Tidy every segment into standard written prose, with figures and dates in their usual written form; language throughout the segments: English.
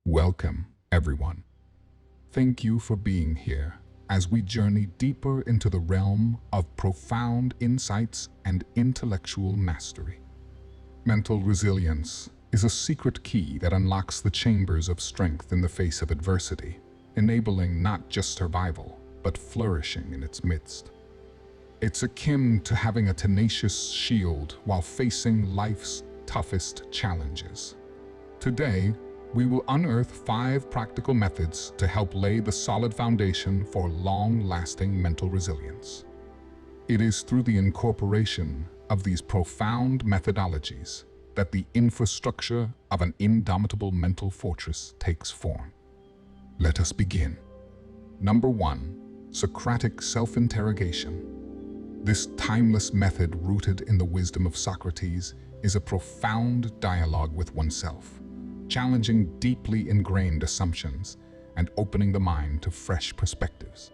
Welcome, everyone. Thank you for being here as we journey deeper into the realm of profound insights and intellectual mastery. Mental resilience is a secret key that unlocks the chambers of strength in the face of adversity, enabling not just survival, but flourishing in its midst. It's akin to having a tenacious shield while facing life's toughest challenges. Today, we will unearth 5 practical methods to help lay the solid foundation for long-lasting mental resilience. It is through the incorporation of these profound methodologies that the infrastructure of an indomitable mental fortress takes form. Let us begin. Number 1. Socratic self-interrogation. This timeless method, rooted in the wisdom of Socrates, is a profound dialogue with oneself, challenging deeply ingrained assumptions and opening the mind to fresh perspectives.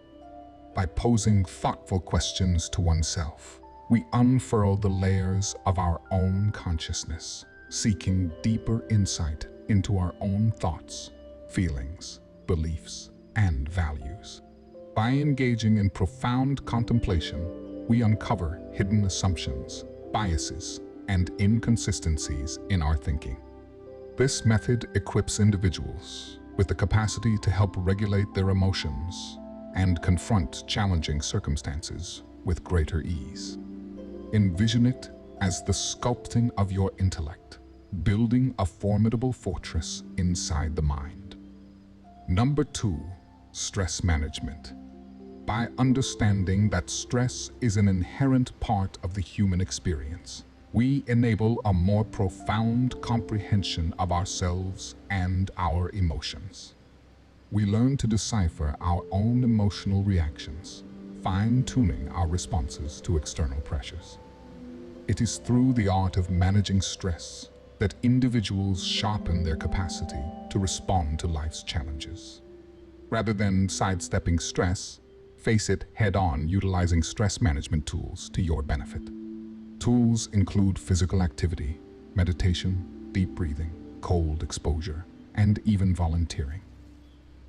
By posing thoughtful questions to oneself, we unfurl the layers of our own consciousness, seeking deeper insight into our own thoughts, feelings, beliefs, and values. By engaging in profound contemplation, we uncover hidden assumptions, biases, and inconsistencies in our thinking. This method equips individuals with the capacity to help regulate their emotions and confront challenging circumstances with greater ease. Envision it as the sculpting of your intellect, building a formidable fortress inside the mind. Number 2. Stress management. By understanding that stress is an inherent part of the human experience, we enable a more profound comprehension of ourselves and our emotions. We learn to decipher our own emotional reactions, fine-tuning our responses to external pressures. It is through the art of managing stress that individuals sharpen their capacity to respond to life's challenges. Rather than sidestepping stress, face it head-on, utilizing stress management tools to your benefit. Tools include physical activity, meditation, deep breathing, cold exposure, and even volunteering.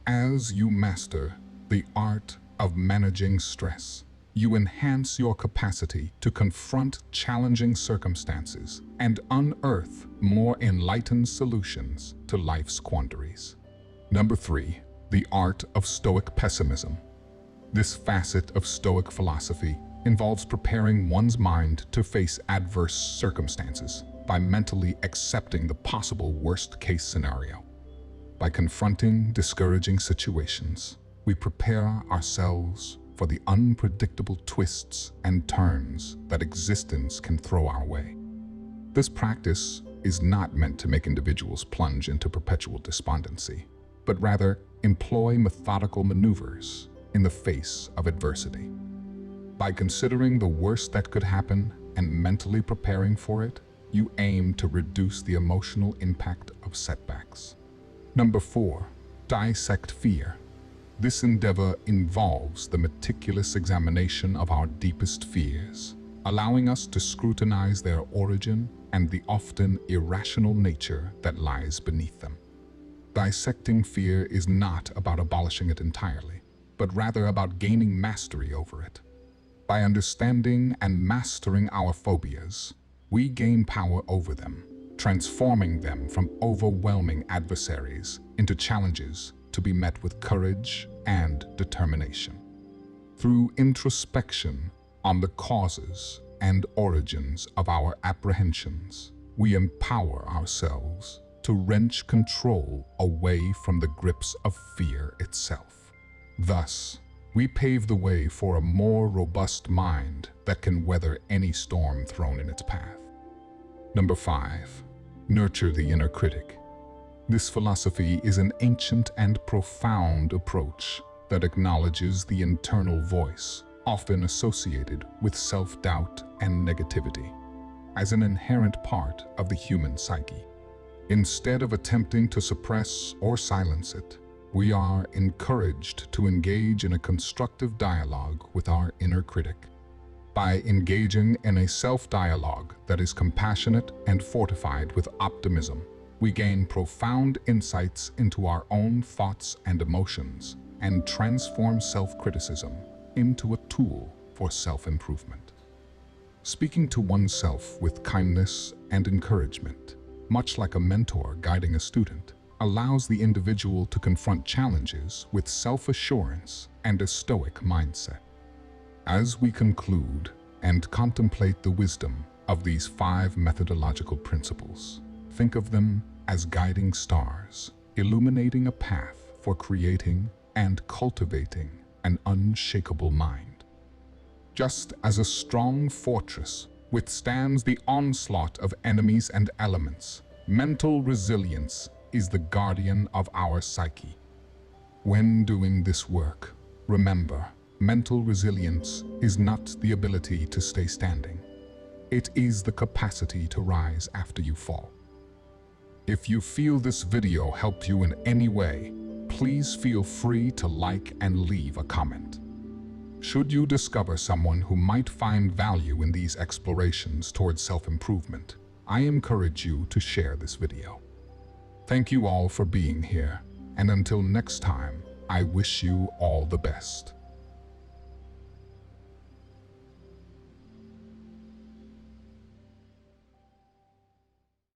As you master the art of managing stress, you enhance your capacity to confront challenging circumstances and unearth more enlightened solutions to life's quandaries. Number 3. The art of Stoic pessimism. This facet of Stoic philosophy involves preparing one's mind to face adverse circumstances by mentally accepting the possible worst-case scenario. By confronting discouraging situations, we prepare ourselves for the unpredictable twists and turns that existence can throw our way. This practice is not meant to make individuals plunge into perpetual despondency, but rather employ methodical maneuvers in the face of adversity. By considering the worst that could happen and mentally preparing for it, you aim to reduce the emotional impact of setbacks. Number 4. Dissect fear. This endeavor involves the meticulous examination of our deepest fears, allowing us to scrutinize their origin and the often irrational nature that lies beneath them. Dissecting fear is not about abolishing it entirely, but rather about gaining mastery over it. By understanding and mastering our phobias, we gain power over them, transforming them from overwhelming adversaries into challenges to be met with courage and determination. Through introspection on the causes and origins of our apprehensions, we empower ourselves to wrench control away from the grips of fear itself. Thus, we pave the way for a more robust mind that can weather any storm thrown in its path. Number 5. Nurture the inner critic. This philosophy is an ancient and profound approach that acknowledges the internal voice, often associated with self-doubt and negativity, as an inherent part of the human psyche. Instead of attempting to suppress or silence it, we are encouraged to engage in a constructive dialogue with our inner critic. By engaging in a self-dialogue that is compassionate and fortified with optimism, We gain profound insights into our own thoughts and emotions and transform self-criticism into a tool for self-improvement. Speaking to oneself with kindness and encouragement, much like a mentor guiding a student, allows the individual to confront challenges with self-assurance and a stoic mindset. As we conclude and contemplate the wisdom of these 5 methodological principles, think of them as guiding stars, illuminating a path for creating and cultivating an unshakable mind. Just as a strong fortress withstands the onslaught of enemies and elements, mental resilience is the guardian of our psyche. When doing this work, remember, mental resilience is not the ability to stay standing. It is the capacity to rise after you fall. If you feel this video helped you in any way, please feel free to like and leave a comment. Should you discover someone who might find value in these explorations towards self-improvement, I encourage you to share this video. Thank you all for being here, and until next time, I wish you all the best.